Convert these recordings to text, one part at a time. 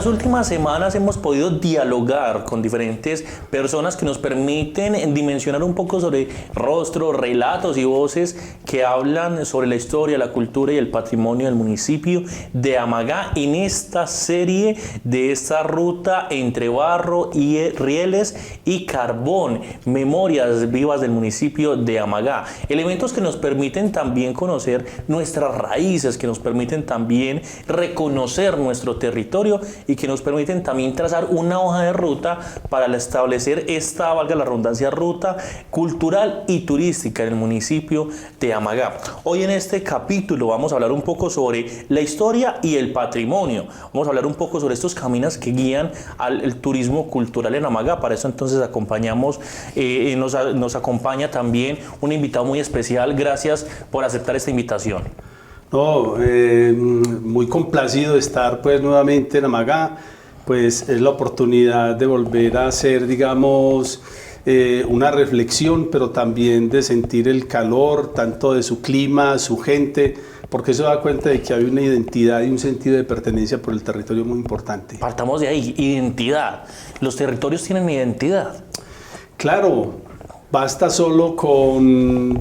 las últimas semanas hemos podido dialogar con diferentes personas que nos permiten dimensionar un poco sobre rostros, relatos y voces que hablan sobre la historia, la cultura y el patrimonio del municipio de Amagá en esta serie de esta ruta entre barro y rieles y carbón, memorias vivas del municipio de Amagá. Elementos que nos permiten también conocer nuestras raíces, que nos permiten también reconocer nuestro territorio y que nos permiten también trazar una hoja de ruta para establecer esta, valga la redundancia, ruta cultural y turística en el municipio de Amagá. Hoy en este capítulo vamos a hablar un poco sobre la historia y el patrimonio. Vamos a hablar un poco sobre estos caminos que guían al turismo cultural en Amagá. Para eso entonces nos acompaña también un invitado muy especial. Gracias por aceptar esta invitación. No, muy complacido de estar pues nuevamente en Amagá, pues es la oportunidad de volver a hacer, digamos, una reflexión, pero también de sentir el calor, tanto de su clima, su gente, porque eso da cuenta de que hay una identidad y un sentido de pertenencia por el territorio muy importante. Partamos de ahí, identidad. ¿Los territorios tienen identidad? Claro. Basta solo con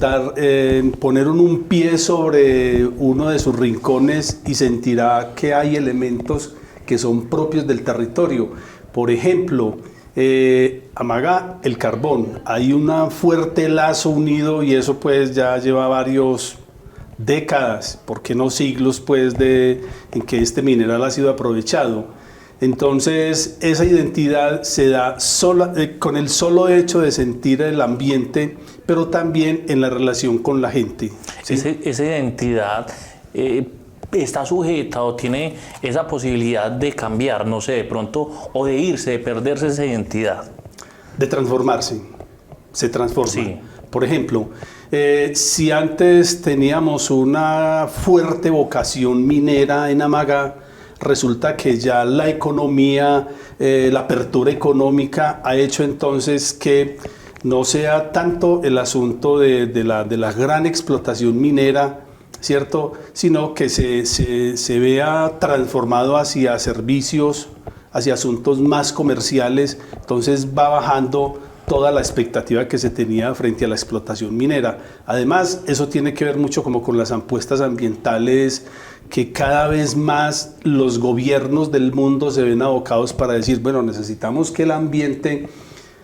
poner un pie sobre uno de sus rincones y sentirá que hay elementos que son propios del territorio. Por ejemplo, Amagá, el carbón. Hay un fuerte lazo unido y eso pues ya lleva varios décadas, ¿por qué no siglos pues en que este mineral ha sido aprovechado? Entonces, esa identidad se da con el solo hecho de sentir el ambiente, pero también en la relación con la gente, ¿sí? Esa identidad está sujeta o tiene esa posibilidad de cambiar, no sé, de pronto, o de irse, de perderse esa identidad. De transformarse, se transforma. Sí. Por ejemplo, si antes teníamos una fuerte vocación minera en Amagá, resulta que ya la economía, la apertura económica ha hecho entonces que no sea tanto el asunto de la gran explotación minera, ¿cierto? Sino que se vea transformado hacia servicios, hacia asuntos más comerciales, entonces va bajando toda la expectativa que se tenía frente a la explotación minera. Además, eso tiene que ver mucho como con las apuestas ambientales, que cada vez más los gobiernos del mundo se ven abocados para decir, bueno, necesitamos que el ambiente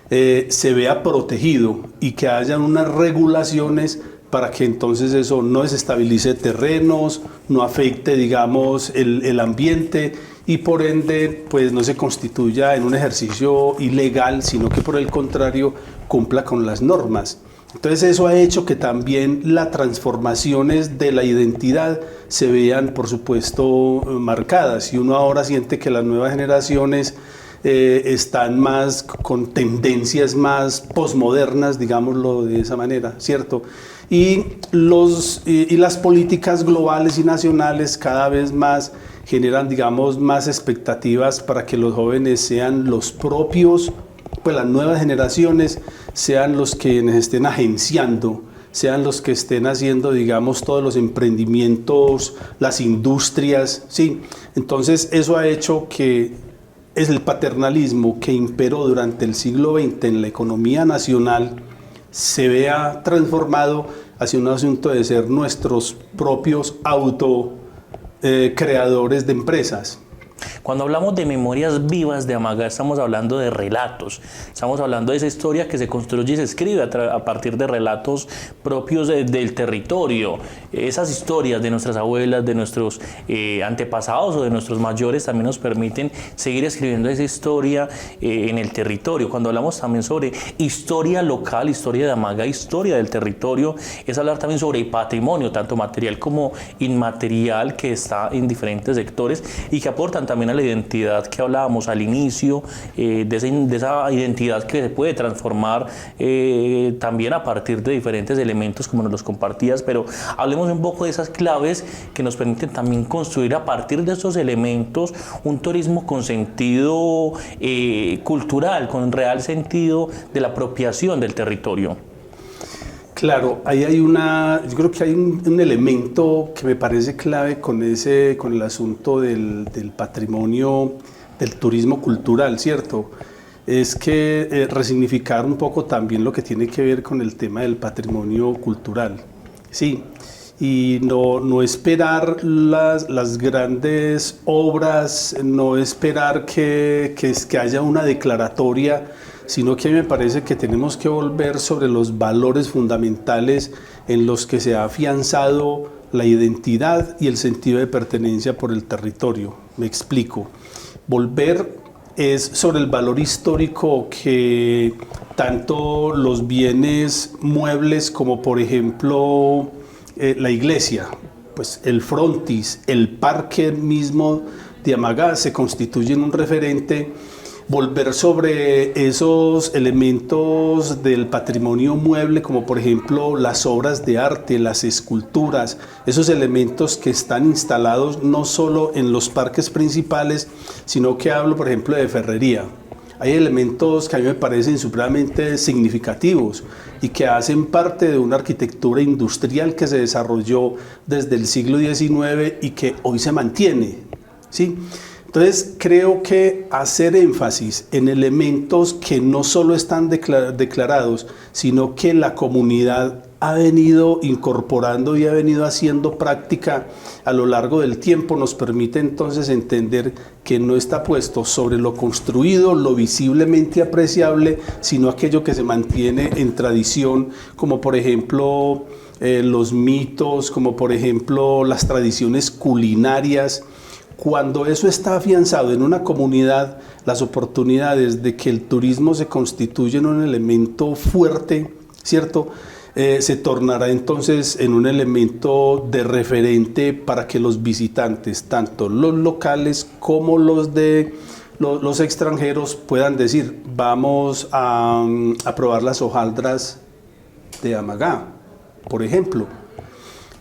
se vea protegido y que haya unas regulaciones para que entonces eso no desestabilice terrenos, no afecte, digamos, el ambiente y por ende pues no se constituya en un ejercicio ilegal, sino que por el contrario cumpla con las normas. Entonces eso ha hecho que también las transformaciones de la identidad se vean, por supuesto, marcadas, y uno ahora siente que las nuevas generaciones están más con tendencias más posmodernas, digámoslo de esa manera, ¿cierto? Y las políticas globales y nacionales cada vez más generan, digamos, más expectativas para que los jóvenes sean los propios, pues las nuevas generaciones sean los que estén agenciando, sean los que estén haciendo, digamos, todos los emprendimientos, las industrias, ¿sí? Entonces eso ha hecho que es el paternalismo que imperó durante el siglo XX en la economía nacional se vea transformado hacia un asunto de ser nuestros propios creadores de empresas. Cuando hablamos de memorias vivas de Amagá, estamos hablando de relatos, estamos hablando de esa historia que se construye y se escribe a partir de relatos propios del territorio. Esas historias de nuestras abuelas, de nuestros antepasados o de nuestros mayores también nos permiten seguir escribiendo esa historia en el territorio. Cuando hablamos también sobre historia local, historia de Amagá, historia del territorio, es hablar también sobre el patrimonio, tanto material como inmaterial, que está en diferentes sectores y que aportan también a la identidad que hablábamos al inicio, de esa identidad que se puede transformar también a partir de diferentes elementos como nos los compartías, pero hablemos un poco de esas claves que nos permiten también construir a partir de esos elementos un turismo con sentido cultural, con real sentido de la apropiación del territorio. Claro, ahí hay yo creo que hay un elemento que me parece clave con el asunto del patrimonio del turismo cultural, ¿cierto? Es que resignificar un poco también lo que tiene que ver con el tema del patrimonio cultural, sí, y no esperar las grandes obras, no esperar que haya una declaratoria, sino que a mí me parece que tenemos que volver sobre los valores fundamentales en los que se ha afianzado la identidad y el sentido de pertenencia por el territorio. Me explico. Volver es sobre el valor histórico que tanto los bienes muebles como por ejemplo la iglesia, pues el frontis, el parque mismo de Amagá se constituye en un referente. Volver sobre esos elementos del patrimonio mueble, como por ejemplo las obras de arte, las esculturas, esos elementos que están instalados no solo en los parques principales, sino que hablo por ejemplo de ferrería. Hay elementos que a mí me parecen supremamente significativos y que hacen parte de una arquitectura industrial que se desarrolló desde el siglo XIX y que hoy se mantiene, ¿sí? Entonces creo que hacer énfasis en elementos que no solo están declarados, sino que la comunidad ha venido incorporando y ha venido haciendo práctica a lo largo del tiempo, nos permite entonces entender que no está puesto sobre lo construido, lo visiblemente apreciable, sino aquello que se mantiene en tradición, como por ejemplo los mitos, como por ejemplo las tradiciones culinarias. Cuando eso está afianzado en una comunidad, las oportunidades de que el turismo se constituya en un elemento fuerte, ¿cierto? Se tornará entonces en un elemento de referente para que los visitantes, tanto los locales como los extranjeros, puedan decir, vamos a probar las hojaldras de Amagá, por ejemplo.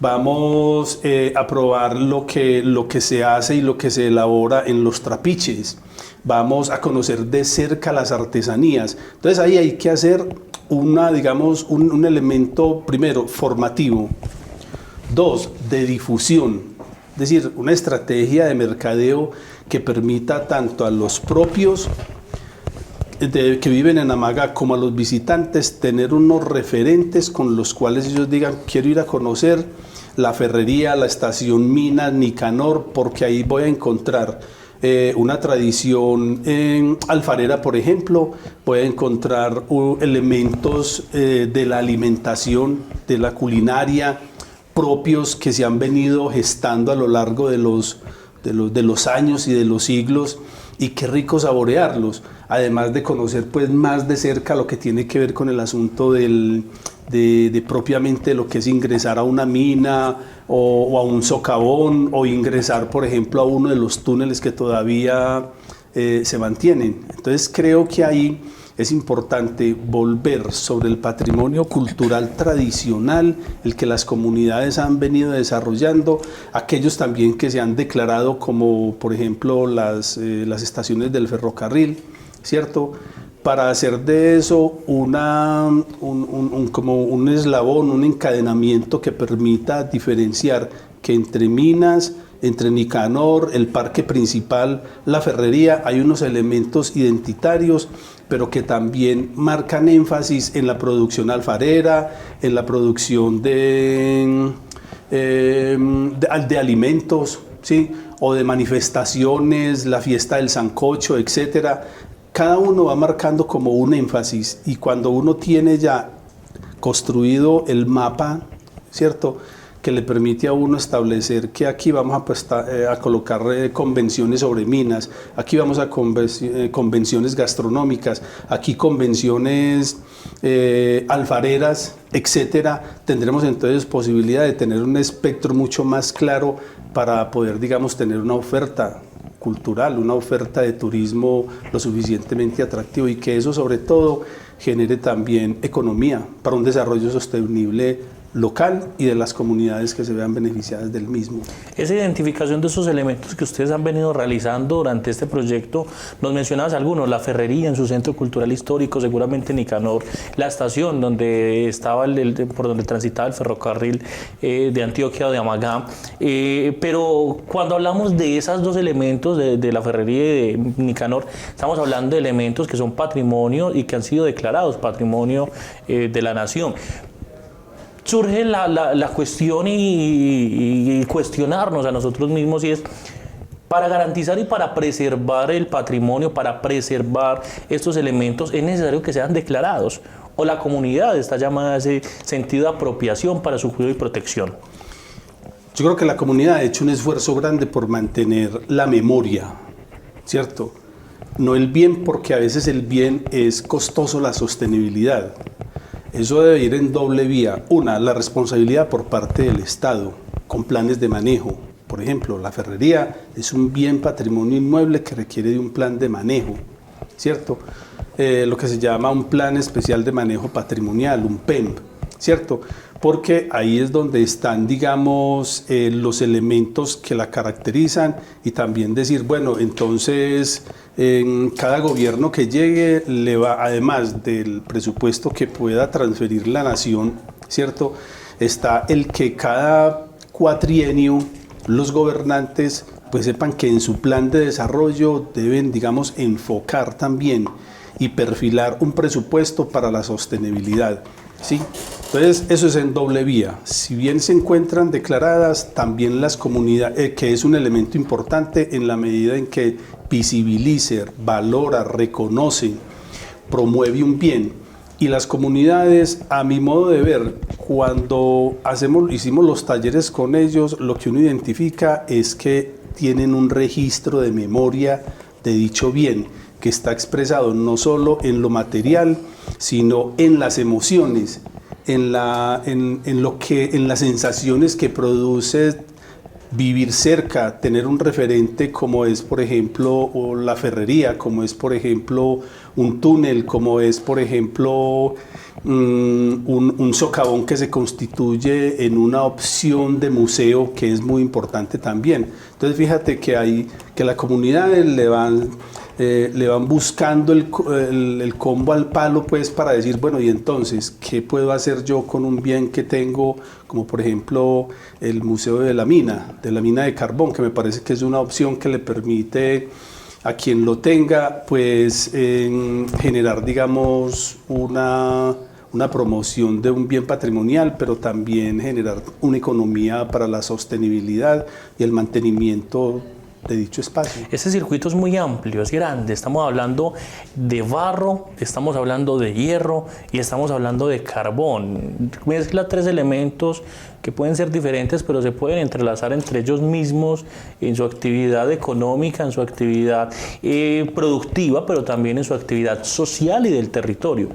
Vamos a probar lo que se hace y lo que se elabora en los trapiches. Vamos a conocer de cerca las artesanías. Entonces ahí hay que hacer un elemento, primero, formativo. 2, de difusión. Es decir, una estrategia de mercadeo que permita tanto a los propios que viven en Amagá como a los visitantes tener unos referentes con los cuales ellos digan, quiero ir a conocer la ferrería, la estación Minas, Nicanor, porque ahí voy a encontrar una tradición alfarera, por ejemplo, voy a encontrar elementos de la alimentación, de la culinaria, propios que se han venido gestando a lo largo de los años y de los siglos, y qué rico saborearlos, además de conocer pues más de cerca lo que tiene que ver con el asunto de propiamente lo que es ingresar a una mina o a un socavón, o ingresar por ejemplo a uno de los túneles que todavía se mantienen. Entonces creo que ahí es importante volver sobre el patrimonio cultural tradicional, el que las comunidades han venido desarrollando, aquellos también que se han declarado como por ejemplo las estaciones del ferrocarril, ¿cierto? Para hacer de eso como un eslabón, un encadenamiento que permita diferenciar que entre Minas, entre Nicanor, el parque principal, la ferrería, hay unos elementos identitarios, pero que también marcan énfasis en la producción alfarera, en la producción de alimentos, ¿sí? O de manifestaciones, la fiesta del sancocho, etcétera. Cada uno va marcando como un énfasis, y cuando uno tiene ya construido el mapa, ¿cierto?, que le permite a uno establecer que aquí vamos a colocar convenciones sobre minas, aquí vamos a convenciones gastronómicas, aquí convenciones alfareras, etcétera, tendremos entonces posibilidad de tener un espectro mucho más claro para poder, digamos, tener una oferta cultural, una oferta de turismo lo suficientemente atractivo, y que eso sobre todo genere también economía para un desarrollo sostenible local y de las comunidades que se vean beneficiadas del mismo. Esa identificación de esos elementos que ustedes han venido realizando durante este proyecto, nos mencionabas algunos, la Ferrería en su centro cultural histórico, seguramente Nicanor, la estación donde estaba por donde transitaba el ferrocarril de Antioquia o de Amagá, pero cuando hablamos de esos dos elementos, de la Ferrería y de Nicanor, estamos hablando de elementos que son patrimonio y que han sido declarados patrimonio de la nación. Surge la cuestión y cuestionarnos a nosotros mismos, y es, para garantizar y para preservar el patrimonio, para preservar estos elementos, es necesario que sean declarados, o la comunidad está llamada a ese sentido de apropiación para su cuidado y protección. Yo creo que la comunidad ha hecho un esfuerzo grande por mantener la memoria, ¿cierto? No el bien, porque a veces el bien es costoso, la sostenibilidad. Eso debe ir en doble vía. Una, la responsabilidad por parte del Estado, con planes de manejo. Por ejemplo, la ferrería es un bien patrimonio inmueble que requiere de un plan de manejo, ¿cierto? Lo que se llama un plan especial de manejo patrimonial, un PEMP, ¿cierto? Porque ahí es donde están, digamos, los elementos que la caracterizan, y también decir, bueno, entonces en cada gobierno que llegue le va, además del presupuesto que pueda transferir la nación, ¿cierto? Está el que cada cuatrienio los gobernantes pues sepan que en su plan de desarrollo deben, digamos, enfocar también y perfilar un presupuesto para la sostenibilidad, ¿sí? Entonces, eso es en doble vía. Si bien se encuentran declaradas, también las comunidades, que es un elemento importante en la medida en que visibiliza, valora, reconoce, promueve un bien. Y las comunidades, a mi modo de ver, cuando hicimos los talleres con ellos, lo que uno identifica es que tienen un registro de memoria de dicho bien, que está expresado no solo en lo material, sino en las emociones, en las sensaciones que produce vivir cerca, tener un referente como es, por ejemplo, la ferrería, como es, por ejemplo, un túnel, como es, por ejemplo, un socavón que se constituye en una opción de museo, que es muy importante también. Entonces, fíjate que la comunidad le van buscando el combo al palo, pues, para decir, bueno, y entonces, ¿qué puedo hacer yo con un bien que tengo, como por ejemplo el Museo de la Mina de Carbón, que me parece que es una opción que le permite a quien lo tenga, pues, generar, digamos, una promoción de un bien patrimonial, pero también generar una economía para la sostenibilidad y el mantenimiento de dicho espacio. Este circuito es muy amplio, es grande. Estamos hablando de barro, estamos hablando de hierro y estamos hablando de carbón. Mezcla tres elementos que pueden ser diferentes, pero se pueden entrelazar entre ellos mismos en su actividad económica, en su actividad productiva, pero también en su actividad social y del territorio.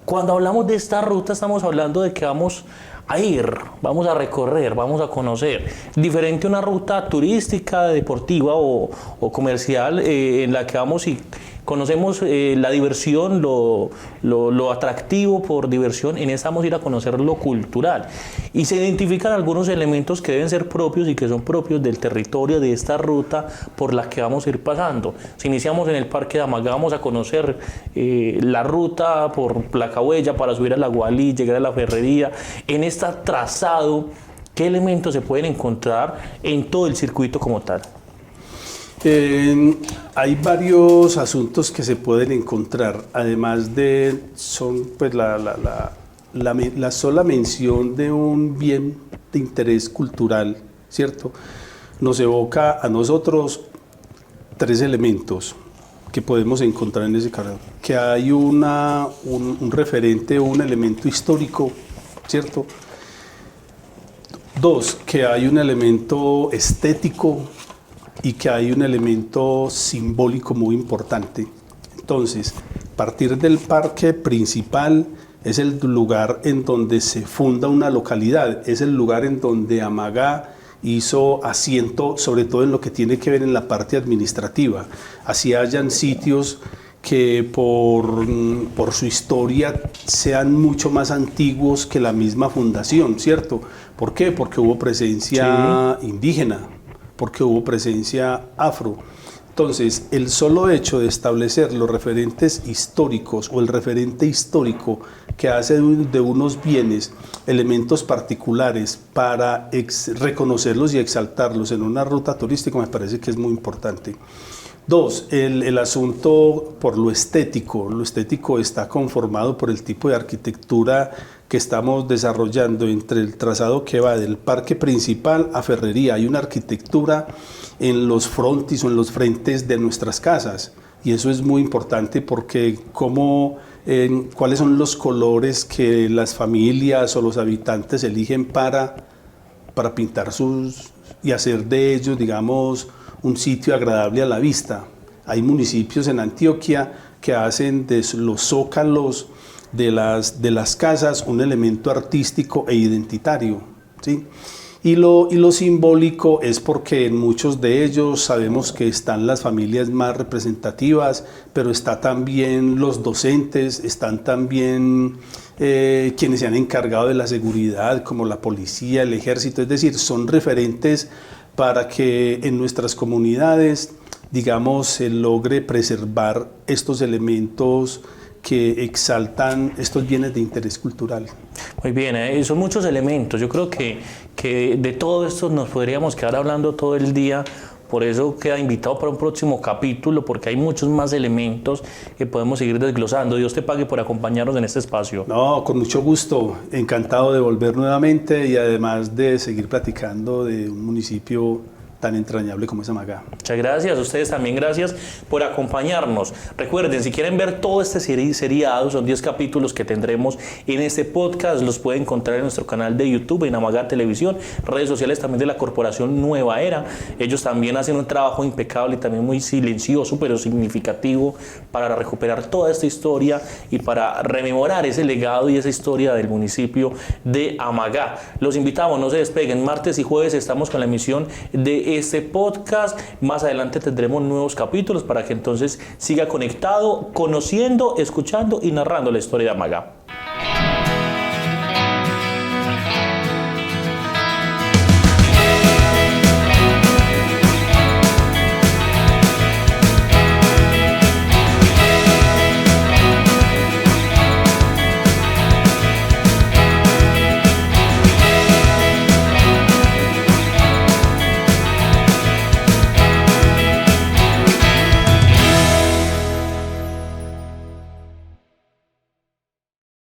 Cuando hablamos de esta ruta, estamos hablando de que vamos a ir, vamos a recorrer, vamos a conocer. Diferente a una ruta turística, deportiva o comercial, en la que vamos y conocemos la diversión, lo atractivo por diversión. En esta vamos a ir a conocer lo cultural. Y se identifican algunos elementos que deben ser propios y que son propios del territorio de esta ruta por la que vamos a ir pasando. Si iniciamos en el Parque de Amagá, vamos a conocer la ruta por Placahuella para subir a la Gualí, llegar a la Ferrería. En este trazado, ¿qué elementos se pueden encontrar en todo el circuito como tal? Hay varios asuntos que se pueden encontrar, además de, pues, la sola mención de un bien de interés cultural, ¿cierto? Nos evoca a nosotros tres elementos que podemos encontrar en ese caso, que hay un referente o un elemento histórico, ¿cierto? Dos, que hay un elemento estético y que hay un elemento simbólico muy importante. Entonces, partir del parque principal es el lugar en donde se funda una localidad, es el lugar en donde Amagá hizo asiento, sobre todo en lo que tiene que ver en la parte administrativa. Así hayan sitios que por su historia sean mucho más antiguos que la misma fundación, ¿cierto? ¿Por qué? Porque hubo presencia indígena, porque hubo presencia afro. Entonces, el solo hecho de establecer los referentes históricos o el referente histórico que hace de unos bienes elementos particulares para reconocerlos y exaltarlos en una ruta turística me parece que es muy importante. Dos, el asunto por lo estético. Lo estético está conformado por el tipo de arquitectura que estamos desarrollando entre el trazado que va del parque principal a Ferrería. Hay una arquitectura en los frontis o en los frentes de nuestras casas y eso es muy importante porque cuáles son los colores que las familias o los habitantes eligen para pintar y hacer de ellos, digamos, un sitio agradable a la vista. Hay municipios en Antioquia que hacen de los zócalos de las casas un elemento artístico e identitario, ¿sí? Y lo simbólico es porque en muchos de ellos sabemos que están las familias más representativas, pero está también los docentes, están también quienes se han encargado de la seguridad, como la policía, el ejército, es decir, son referentes para que en nuestras comunidades, digamos, se logre preservar estos elementos que exaltan estos bienes de interés cultural. Muy bien, son muchos elementos. Yo creo que de todo esto nos podríamos quedar hablando todo el día. Por eso queda invitado para un próximo capítulo, porque hay muchos más elementos que podemos seguir desglosando. Dios te pague por acompañarnos en este espacio. No, con mucho gusto. Encantado de volver nuevamente y además de seguir platicando de un municipio tan entrañable como es Amagá. Muchas gracias, a ustedes también gracias por acompañarnos. Recuerden, si quieren ver todo este seriado, son 10 capítulos que tendremos en este podcast, los pueden encontrar en nuestro canal de YouTube, en Amagá Televisión, redes sociales también de la Corporación Nueva Era. Ellos también hacen un trabajo impecable y también muy silencioso, pero significativo para recuperar toda esta historia y para rememorar ese legado y esa historia del municipio de Amagá. Los invitamos, no se despeguen, martes y jueves estamos con la emisión de este podcast. Más adelante tendremos nuevos capítulos para que entonces siga conectado, conociendo, escuchando y narrando la historia de Amagá.